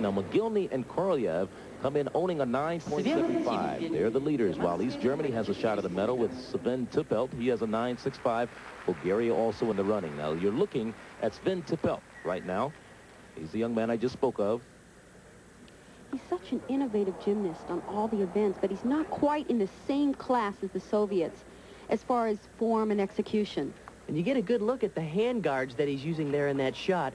competition. Now, Mogilny and Korolev come in owning a 9.75. They're the leaders, while East Germany has a shot at the medal with Sven Tippelt. He has a 9.65. Bulgaria also in the running. Now, you're looking at Sven Tippelt right now. He's the young man I just spoke of. He's such an innovative gymnast on all the events, but he's not quite in the same class as the Soviets as far as form and execution. And you get a good look at the hand guards that he's using there in that shot.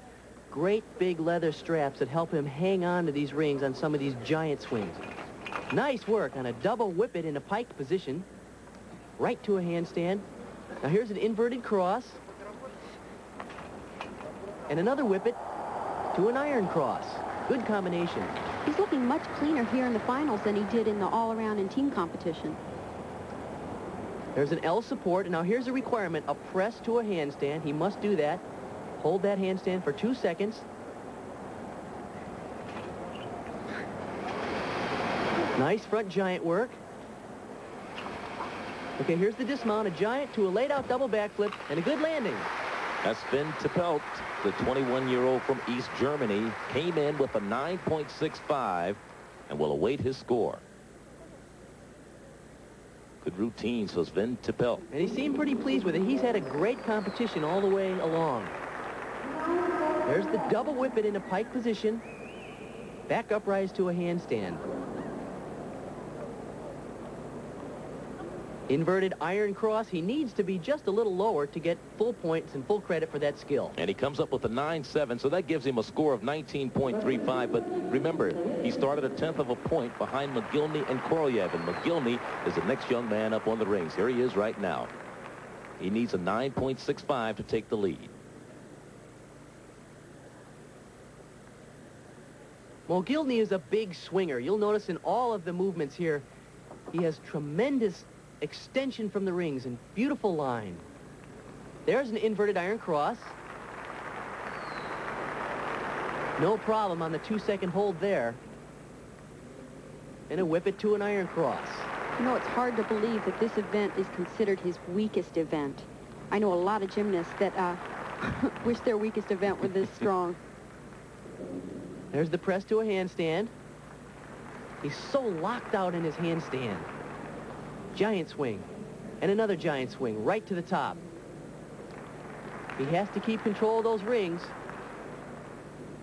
Great big leather straps that help him hang on to these rings on some of these giant swings. Nice work on a double whippet in a pike position. Right to a handstand. Now here's an inverted cross. And another whippet to an iron cross. Good combination. He's looking much cleaner here in the finals than he did in the all-around and team competition. There's an L support, and now here's a requirement, a press to a handstand. He must do that. Hold that handstand for 2 seconds. Nice front giant work. Okay, here's the dismount, a giant to a laid-out double backflip, and a good landing. That's Sven Tippelt, the 21-year-old from East Germany, came in with a 9.65 and will await his score. Good routine, so Sven Tippelt. And he seemed pretty pleased with it. He's had a great competition all the way along. There's the double whippet in a pike position. Back uprise to a handstand. Inverted iron cross. He needs to be just a little lower to get full points and full credit for that skill. And he comes up with a 9.7, so that gives him a score of 19.35. But remember, he started a 1/10 of a point behind Mogilny and Korolev. And Mogilny is the next young man up on the rings. Here he is right now. He needs a 9.65 to take the lead. Mogilny is a big swinger. You'll notice in all of the movements here, he has tremendous extension from the rings and beautiful line. There's an inverted iron cross. No problem on the 2-second hold there. And a whippet to an iron cross. You know, it's hard to believe that this event is considered his weakest event. I know a lot of gymnasts that wish their weakest event were this strong. There's the press to a handstand. He's so locked out in his handstand. Giant swing. And another giant swing right to the top. He has to keep control of those rings.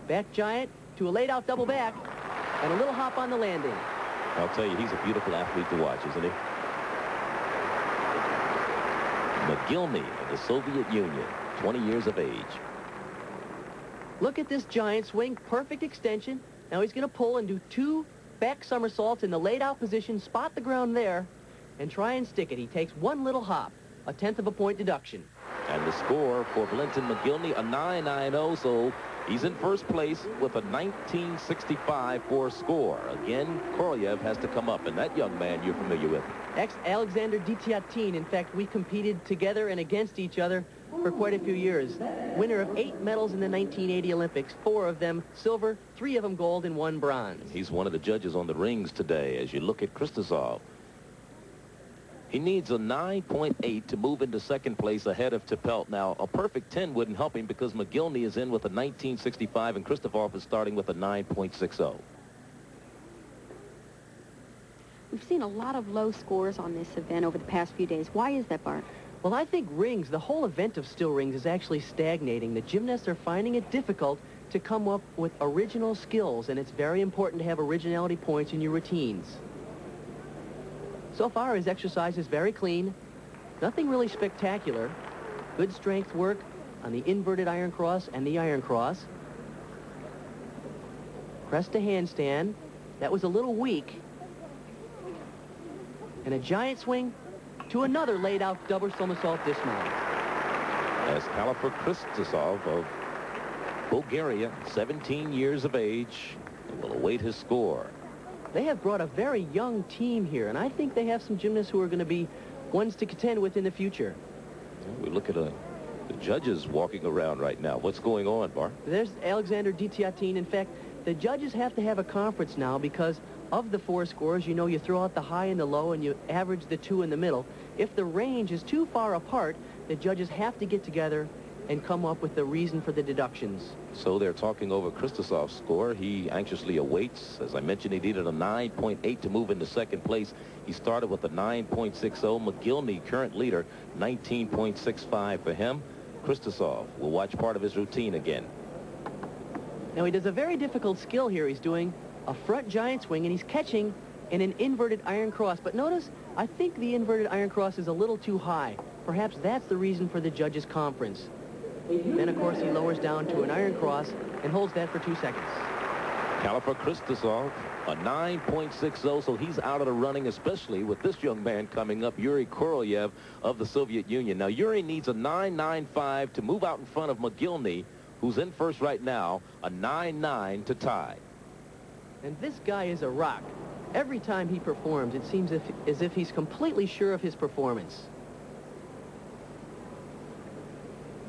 Back giant to a laid-out double back. And a little hop on the landing. I'll tell you, he's a beautiful athlete to watch, isn't he? Mogilny of the Soviet Union, 20 years of age. Look at this giant swing, perfect extension. Now he's going to pull and do 2 back somersaults in the laid-out position, spot the ground there, and try and stick it. He takes 1 little hop, a 1/10 of a point deduction. And the score for Valentin Mogilny, a 9.90, so he's in first place with a 19.65 for score. Again, Korolev has to come up, and that young man you're familiar with. Ex-Alexander Dityatin. In fact, we competed together and against each other for quite a few years. Winner of 8 medals in the 1980 Olympics, 4 of them silver, 3 of them gold, and 1 bronze. He's one of the judges on the rings today. As you look at Kristosov, he needs a 9.8 to move into second place ahead of Tippelt. Now, a perfect 10 wouldn't help him because Mogilny is in with a 19.65 and Kristosov is starting with a 9.60. We've seen a lot of low scores on this event over the past few days. Why is that, Bart? Well, I think rings, the whole event of still rings is actually stagnating. The gymnasts are finding it difficult to come up with original skills, and it's very important to have originality points in your routines. So far, his exercise is very clean. Nothing really spectacular. Good strength work on the inverted iron cross and the iron cross. Press to handstand. That was a little weak. And a giant swing to another laid-out double somersault dismount. As Kalifer Kristosov of Bulgaria, 17 years of age, will await his score. They have brought a very young team here, and I think they have some gymnasts who are going to be ones to contend with in the future. We look at the judges walking around right now. What's going on, Bart? There's Alexander Dityatin. In fact, the judges have to have a conference now because of the 4 scores. You know, you throw out the high and the low, and you average the 2 in the middle. If the range is too far apart, the judges have to get together and come up with the reason for the deductions. So they're talking over Kristosov's score. He anxiously awaits. As I mentioned, he needed a 9.8 to move into second place. He started with a 9.60. Mogilny, current leader, 19.65 for him. Kristosov will watch part of his routine again. Now he does a very difficult skill here. He's doing a front giant swing, and he's catching in an inverted iron cross. But notice, I think the inverted iron cross is a little too high. Perhaps that's the reason for the judges' conference. Then, of course, he lowers down to an iron cross and holds that for 2 seconds. Caliper Kristosov, a 9.60, so he's out of the running, especially with this young man coming up, Yuri Korolev of the Soviet Union. Now, Yuri needs a 9.95 to move out in front of Mogilny, who's in first right now, a 9.9 to tie. And this guy is a rock. Every time he performs, it seems as if he's completely sure of his performance.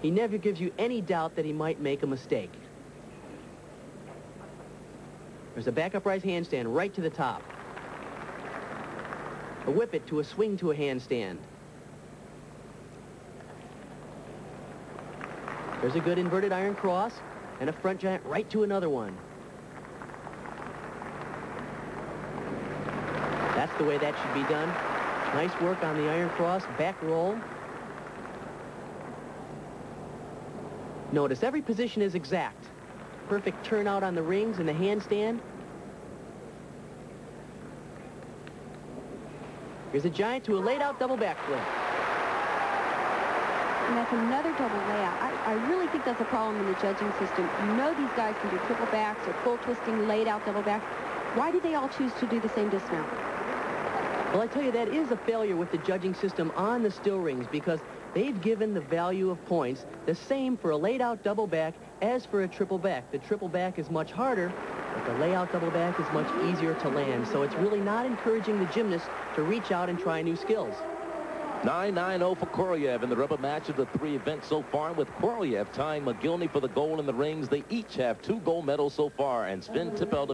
He never gives you any doubt that he might make a mistake. There's a back upright handstand right to the top. A whip it to a swing to a handstand. There's a good inverted iron cross and a front giant right to another one. That's the way that should be done. Nice work on the iron cross, back roll. Notice every position is exact. Perfect turnout on the rings and the handstand. Here's a giant to a laid-out double backflip. And that's another double layout. I really think that's a problem in the judging system. You know these guys can do triple backs or full twisting, laid-out double backs. Why do they all choose to do the same dismount? Well, I tell you, that is a failure with the judging system on the still rings, because they've given the value of points the same for a laid-out double back as for a triple back. The triple back is much harder, but the layout double back is much easier to land. So it's really not encouraging the gymnast to reach out and try new skills. 9.90 for Korolev in the rubber match of the 3 events so far, with Korolev tying Mogilny for the gold in the rings. They each have 2 gold medals so far, and Sven Tippelt